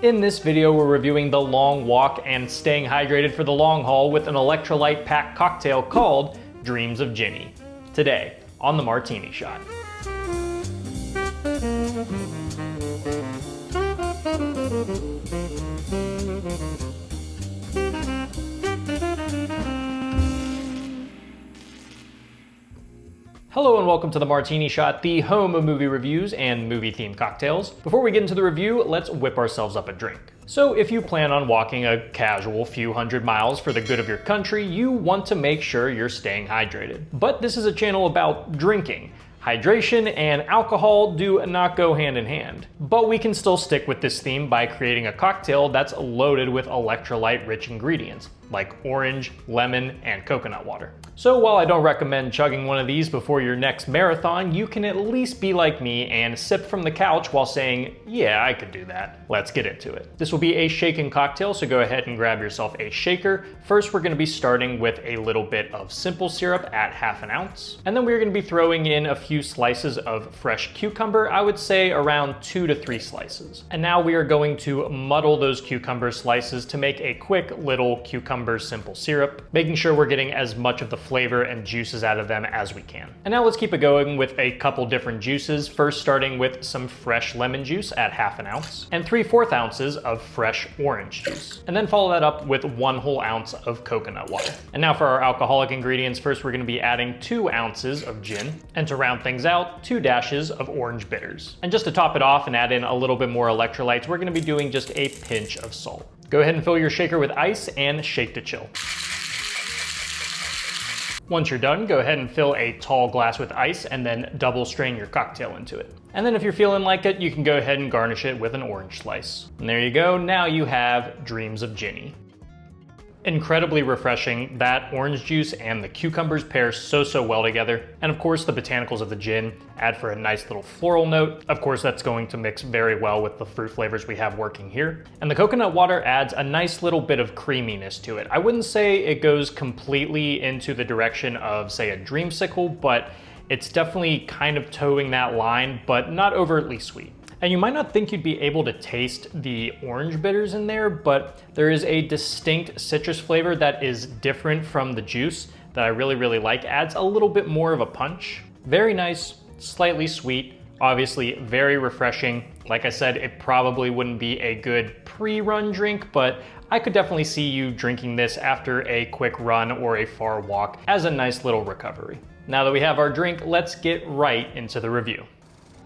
In this video, we're reviewing The Long Walk and staying hydrated for the long haul with an electrolyte-packed cocktail called Dreams of Ginny. Today, on the Martini Shot. Hello and welcome to the Martini Shot, the home of movie reviews and movie-themed cocktails. Before we get into the review, let's whip ourselves up a drink. So if you plan on walking a casual few hundred miles for the good of your country, you want to make sure you're staying hydrated. But this is a channel about drinking. Hydration and alcohol do not go hand in hand. But we can still stick with this theme by creating a cocktail that's loaded with electrolyte-rich ingredients, like orange, lemon, and coconut water. So while I don't recommend chugging one of these before your next marathon, you can at least be like me and sip from the couch while saying, yeah, I could do that. Let's get into it. This will be a shaken cocktail, so go ahead and grab yourself a shaker. First, we're gonna be starting with a little bit of simple syrup at ½ an ounce. And then we're gonna be throwing in a few slices of fresh cucumber, I would say around 2 to 3 slices. And now we are going to muddle those cucumber slices to make a quick little cucumber simple syrup, making sure we're getting as much of the flavor and juices out of them as we can. And now let's keep it going with a couple different juices, first starting with some fresh lemon juice at ½ an ounce and 3/4 ounces of fresh orange juice. And then follow that up with 1 whole ounce of coconut water. And now for our alcoholic ingredients, first we're gonna be adding 2 ounces of gin, and to round things out, 2 dashes of orange bitters. And just to top it off and add in a little bit more electrolytes, we're gonna be doing just a pinch of salt. Go ahead and fill your shaker with ice and shake to chill. Once you're done, go ahead and fill a tall glass with ice and then double strain your cocktail into it. And then if you're feeling like it, you can go ahead and garnish it with an orange slice. And there you go, now you have Dreams of Ginny. Incredibly refreshing. That orange juice and the cucumbers pair so well together. And of course the botanicals of the gin add for a nice little floral note. Of course that's going to mix very well with the fruit flavors we have working here. And the coconut water adds a nice little bit of creaminess to it. I wouldn't say it goes completely into the direction of, say, a dreamsicle, but it's definitely kind of towing that line, but not overtly sweet. And you might not think you'd be able to taste the orange bitters in there, but there is a distinct citrus flavor that is different from the juice that I really like. Adds a little bit more of a punch. Very nice, slightly sweet, obviously very refreshing. Like I said, it probably wouldn't be a good pre-run drink, but I could definitely see you drinking this after a quick run or a far walk as a nice little recovery. Now that we have our drink, let's get right into the review.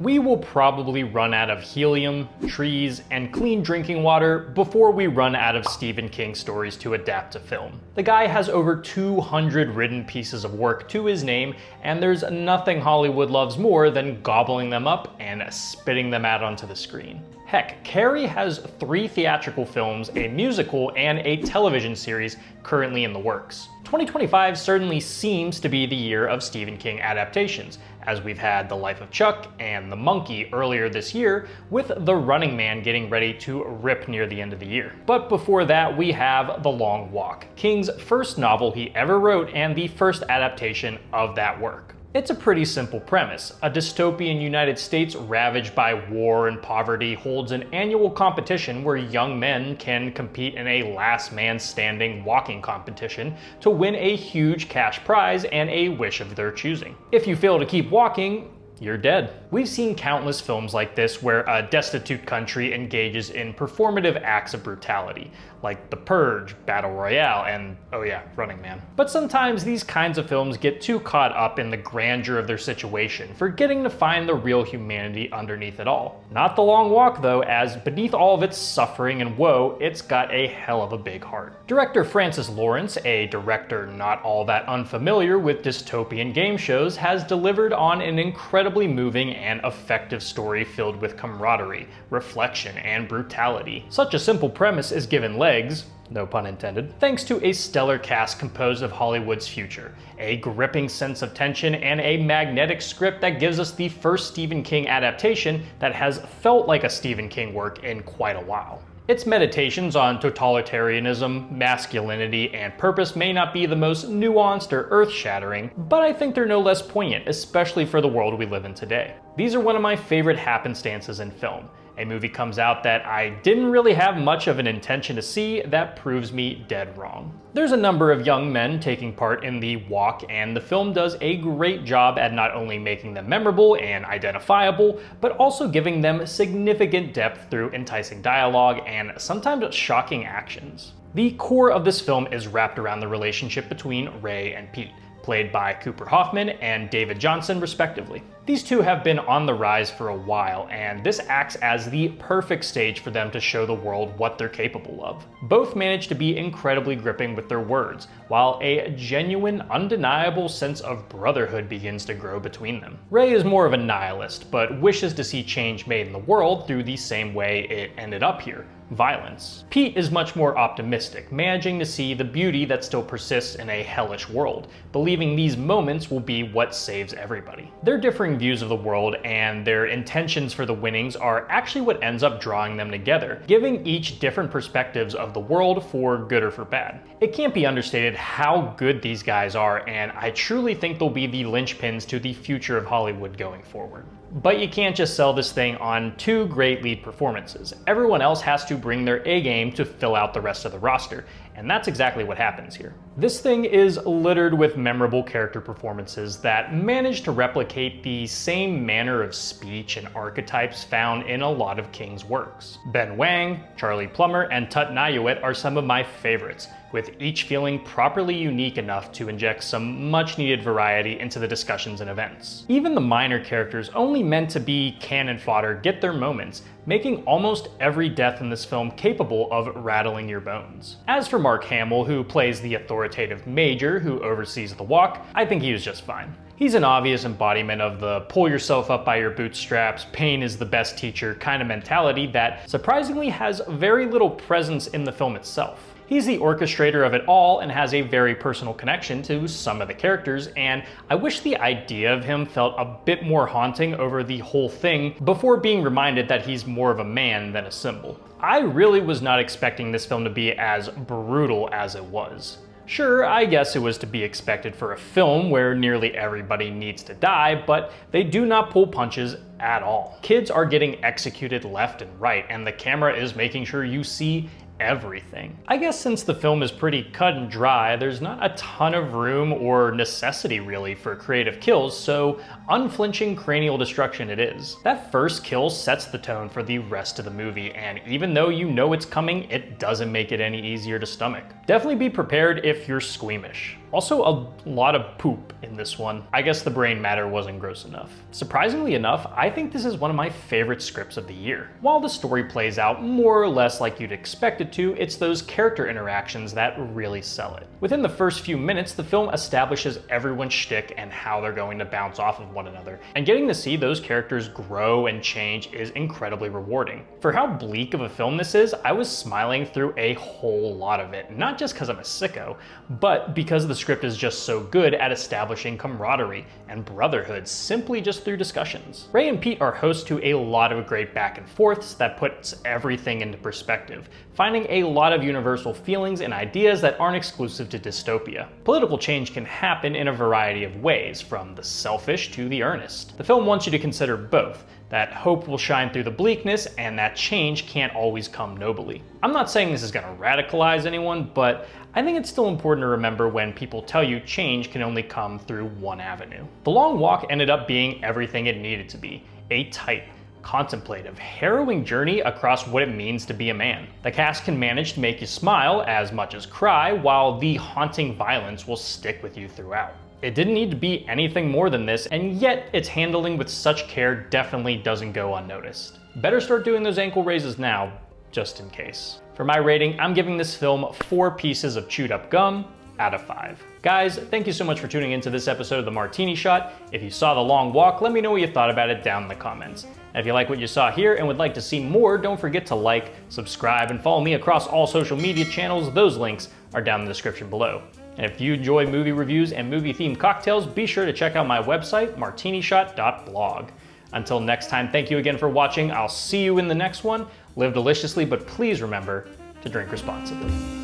We will probably run out of helium, trees, and clean drinking water before we run out of Stephen King stories to adapt to film. The guy has over 200 written pieces of work to his name, and there's nothing Hollywood loves more than gobbling them up and spitting them out onto the screen. Heck, Carrie has 3 theatrical films, a musical, and a television series currently in the works. 2025 certainly seems to be the year of Stephen King adaptations, as we've had The Life of Chuck and The Monkey earlier this year, with The Running Man getting ready to rip near the end of the year. But before that, we have The Long Walk, King's first novel he ever wrote and the first adaptation of that work. It's a pretty simple premise. A dystopian United States ravaged by war and poverty holds an annual competition where young men can compete in a last man standing walking competition to win a huge cash prize and a wish of their choosing. If you fail to keep walking, you're dead. We've seen countless films like this where a destitute country engages in performative acts of brutality, like The Purge, Battle Royale, and oh yeah, Running Man. But sometimes these kinds of films get too caught up in the grandeur of their situation, forgetting to find the real humanity underneath it all. Not The Long Walk though, as beneath all of its suffering and woe, it's got a hell of a big heart. Director Francis Lawrence, a director not all that unfamiliar with dystopian game shows, has delivered on an incredibly moving and effective story filled with camaraderie, reflection, and brutality. Such a simple premise is given legs, no pun intended, thanks to a stellar cast composed of Hollywood's future, a gripping sense of tension, and a magnetic script that gives us the first Stephen King adaptation that has felt like a Stephen King work in quite a while. Its meditations on totalitarianism, masculinity, and purpose may not be the most nuanced or earth-shattering, but I think they're no less poignant, especially for the world we live in today. These are one of my favorite happenstances in film, A movie comes out that I didn't really have much of an intention to see that proves me dead wrong. There's a number of young men taking part in the walk, and the film does a great job at not only making them memorable and identifiable, but also giving them significant depth through enticing dialogue and sometimes shocking actions. The core of this film is wrapped around the relationship between Ray and Pete, played by Cooper Hoffman and David Johnson respectively. These two have been on the rise for a while, and this acts as the perfect stage for them to show the world what they're capable of. Both manage to be incredibly gripping with their words, while a genuine, undeniable sense of brotherhood begins to grow between them. Ray is more of a nihilist, but wishes to see change made in the world through the same way it ended up here: violence. Pete is much more optimistic, managing to see the beauty that still persists in a hellish world, believing these moments will be what saves everybody. Their differing views of the world and their intentions for the winnings are actually what ends up drawing them together, giving each different perspectives of the world for good or for bad. It can't be understated how good these guys are, and I truly think they'll be the linchpins to the future of Hollywood going forward. But you can't just sell this thing on two great lead performances. Everyone else has to bring their A game to fill out the rest of the roster, and that's exactly what happens here. This thing is littered with memorable character performances that manage to replicate the same manner of speech and archetypes found in a lot of King's works. Ben Wang, Charlie Plummer, and Tut Nayuet are some of my favorites, with each feeling properly unique enough to inject some much needed variety into the discussions and events. Even the minor characters, only meant to be cannon fodder, get their moments, making almost every death in this film capable of rattling your bones. As for Mark Hamill, who plays the authoritative major who oversees the walk, I think he was just fine. He's an obvious embodiment of the pull yourself up by your bootstraps, pain is the best teacher kind of mentality that surprisingly has very little presence in the film itself. He's the orchestrator of it all and has a very personal connection to some of the characters, and I wish the idea of him felt a bit more haunting over the whole thing before being reminded that he's more of a man than a symbol. I really was not expecting this film to be as brutal as it was. Sure, I guess it was to be expected for a film where nearly everybody needs to die, but they do not pull punches at all. Kids are getting executed left and right, and the camera is making sure you see everything. I guess since the film is pretty cut and dry, there's not a ton of room or necessity really for creative kills, so unflinching cranial destruction it is. That first kill sets the tone for the rest of the movie, and even though you know it's coming, it doesn't make it any easier to stomach. Definitely be prepared if you're squeamish. Also, a lot of poop in this one. I guess the brain matter wasn't gross enough. Surprisingly enough, I think this is one of my favorite scripts of the year. While the story plays out more or less like you'd expect it to, it's those character interactions that really sell it. Within the first few minutes, the film establishes everyone's shtick and how they're going to bounce off of one another, and getting to see those characters grow and change is incredibly rewarding. For how bleak of a film this is, I was smiling through a whole lot of it, not just because I'm a sicko, but because the script is just so good at establishing camaraderie and brotherhood simply just through discussions. Ray and Pete are hosts to a lot of great back and forths that puts everything into perspective, finding a lot of universal feelings and ideas that aren't exclusive to dystopia. Political change can happen in a variety of ways, from the selfish to the earnest. The film wants you to consider both, that hope will shine through the bleakness and that change can't always come nobly. I'm not saying this is going to radicalize anyone, but I think it's still important to remember when people tell you change can only come through one avenue. The Long Walk ended up being everything it needed to be: a tight, contemplative, harrowing journey across what it means to be a man. The cast can manage to make you smile as much as cry, while the haunting violence will stick with you throughout. It didn't need to be anything more than this, and yet its handling with such care definitely doesn't go unnoticed. Better start doing those ankle raises now, just in case. For my rating, I'm giving this film 4 pieces of chewed up gum out of 5. Guys, thank you so much for tuning into this episode of the Martini Shot. If you saw The Long Walk, let me know what you thought about it down in the comments. And if you like what you saw here and would like to see more, don't forget to like, subscribe, and follow me across all social media channels. Those links are down in the description below. And if you enjoy movie reviews and movie-themed cocktails, be sure to check out my website, martinishot.blog. Until next time, thank you again for watching. I'll see you in the next one. Live deliciously, but please remember to drink responsibly.